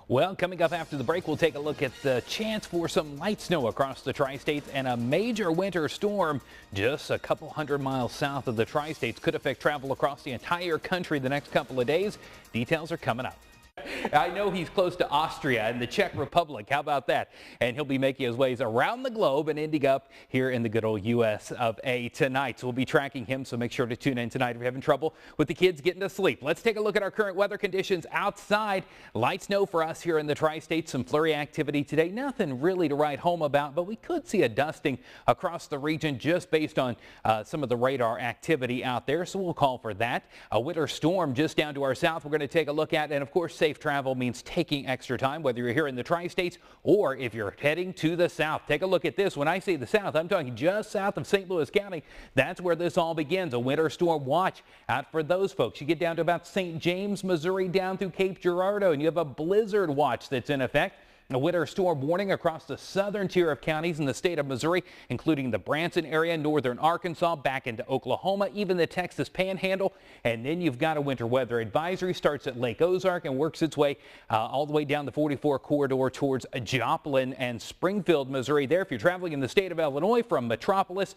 Well, coming up after the break, we'll take a look at the chance for some light snow across the tri-states, and a major winter storm just a couple hundred miles south of the tri-states could affect travel across the entire country the next couple of days. Details are coming up. I know he's close to Austria and the Czech Republic. How about that? And he'll be making his ways around the globe and ending up here in the good old U.S. of A. tonight. So we'll be tracking him, so make sure to tune in tonight if you're having trouble with the kids getting to sleep. Let's take a look at our current weather conditions outside. Light snow for us here in the tri-states. Some flurry activity today. Nothing really to write home about, but we could see a dusting across the region just based on some of the radar activity out there. So we'll call for that. A winter storm just down to our south we're going to take a look at, and of course safe travel means taking extra time, whether you're here in the tri-states or if you're heading to the south. Take a look at this. When I say the south, I'm talking just south of St. Louis County. That's where this all begins. A winter storm watch out for those folks. You get down to about St. James, Missouri, down through Cape Girardeau, and you have a blizzard watch that's in effect. A winter storm warning across the southern tier of counties in the state of Missouri, including the Branson area, northern Arkansas, back into Oklahoma, even the Texas Panhandle. And then you've got a winter weather advisory, starts at Lake Ozark and works its way all the way down the 44 corridor towards Joplin and Springfield, Missouri. There, if you're traveling in the state of Illinois from Metropolis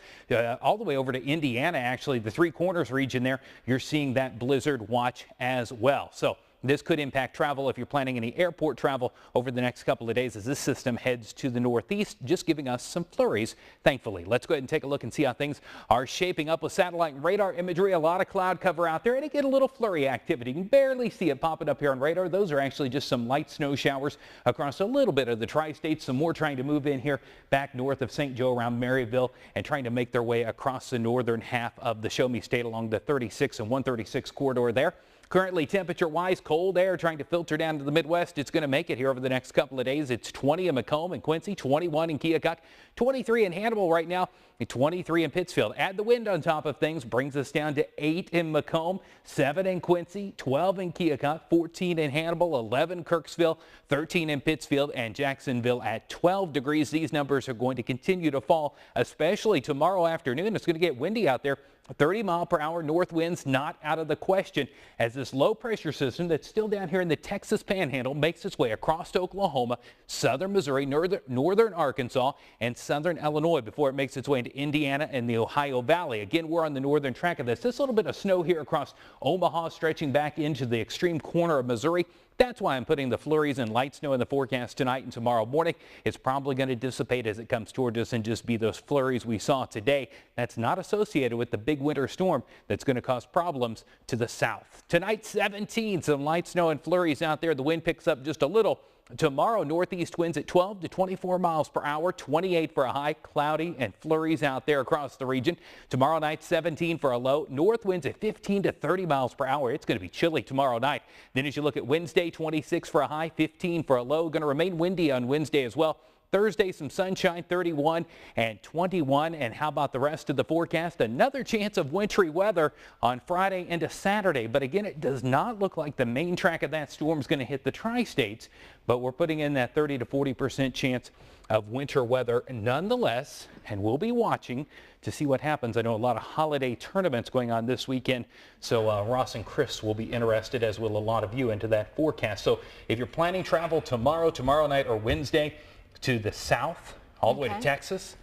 all the way over to Indiana, actually the Three Corners region there, you're seeing that blizzard watch as well. So this could impact travel if you're planning any airport travel over the next couple of days as this system heads to the northeast, just giving us some flurries, thankfully. Let's go ahead and take a look and see how things are shaping up with satellite and radar imagery. A lot of cloud cover out there, and it get a little flurry activity. You can barely see it popping up here on radar. Those are actually just some light snow showers across a little bit of the tri-states. Some more trying to move in here back north of St. Joe around Maryville and trying to make their way across the northern half of the Show Me State along the 36 and 136 corridor there. Currently, temperature-wise, cold air trying to filter down to the Midwest. It's going to make it here over the next couple of days. It's 20 in Macomb and Quincy, 21 in Keokuk, 23 in Hannibal right now, and 23 in Pittsfield. Add the wind on top of things, brings us down to 8 in Macomb, 7 in Quincy, 12 in Keokuk, 14 in Hannibal, 11 Kirksville, 13 in Pittsfield, and Jacksonville at 12 degrees. These numbers are going to continue to fall, especially tomorrow afternoon. It's going to get windy out there. 30-mile-per-hour north winds not out of the question as this low-pressure system that's still down here in the Texas Panhandle makes its way across to Oklahoma, southern Missouri, northern Arkansas, and southern Illinois before it makes its way into Indiana and the Ohio Valley. Again, we're on the northern track of this. This little bit of snow here across Omaha stretching back into the extreme corner of Missouri. That's why I'm putting the flurries and light snow in the forecast tonight and tomorrow morning. It's probably going to dissipate as it comes toward us and just be those flurries we saw today. That's not associated with the big winter storm that's going to cause problems to the south. Tonight, 17, some light snow and flurries out there. The wind picks up just a little. Tomorrow, northeast winds at 12 to 24 miles per hour, 28 for a high, cloudy and flurries out there across the region. Tomorrow night, 17 for a low, north winds at 15 to 30 miles per hour. It's going to be chilly tomorrow night. Then as you look at Wednesday, 26 for a high, 15 for a low. Going to remain windy on Wednesday as well. Thursday, some sunshine, 31 and 21. And how about the rest of the forecast? Another chance of wintry weather on Friday into Saturday. But again, it does not look like the main track of that storm is going to hit the tri-states. But we're putting in that 30 to 40% chance of winter weather nonetheless. And we'll be watching to see what happens. I know a lot of holiday tournaments going on this weekend. So Ross and Chris will be interested, as will a lot of you, into that forecast. So if you're planning travel tomorrow night, or Wednesday, to the south, all the way to Texas.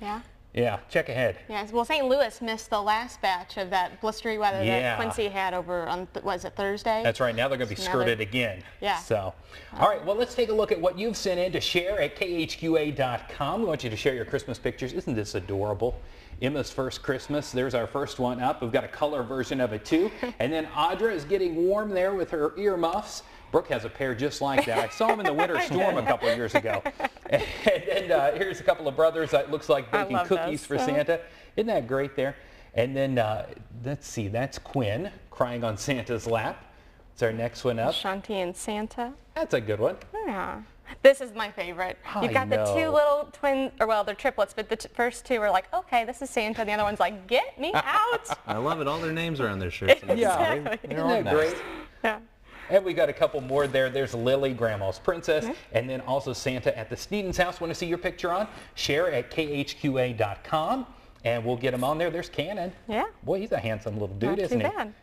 Yeah, check ahead. Yes, well, St. Louis missed the last batch of that blistery weather that Quincy had over on, was it Thursday? That's right. Now they're going to be skirted again. Yeah. So, all right, well, let's take a look at what you've sent in to share at KHQA.com. We want you to share your Christmas pictures. Isn't this adorable? Emma's first Christmas. There's our first one up. We've got a color version of it, too. And then Audra is getting warm there with her earmuffs. Brooke has a pair just like that. I saw them in the winter storm a couple of years ago. And here's a couple of brothers that looks like baking cookies for Santa. Isn't that great there? And then let's see, that's Quinn crying on Santa's lap. It's our next one up. Ashanti and Santa. That's a good one. Yeah. This is my favorite. You've got the two little twin, or well, they're triplets, but the first two are like, okay, this is Santa. And the other one's like, get me out. I love it. All their names are on their shirts. Yeah. Exactly. Isn't that great? Yeah. And we got a couple more there. There's Lily, Grandma's Princess, and then also Santa at the Sneeden's house. Want to see your picture on? Share at KHQA.com, and we'll get them on there. There's Cannon. Yeah. Boy, he's a handsome little dude, isn't he? Not too bad.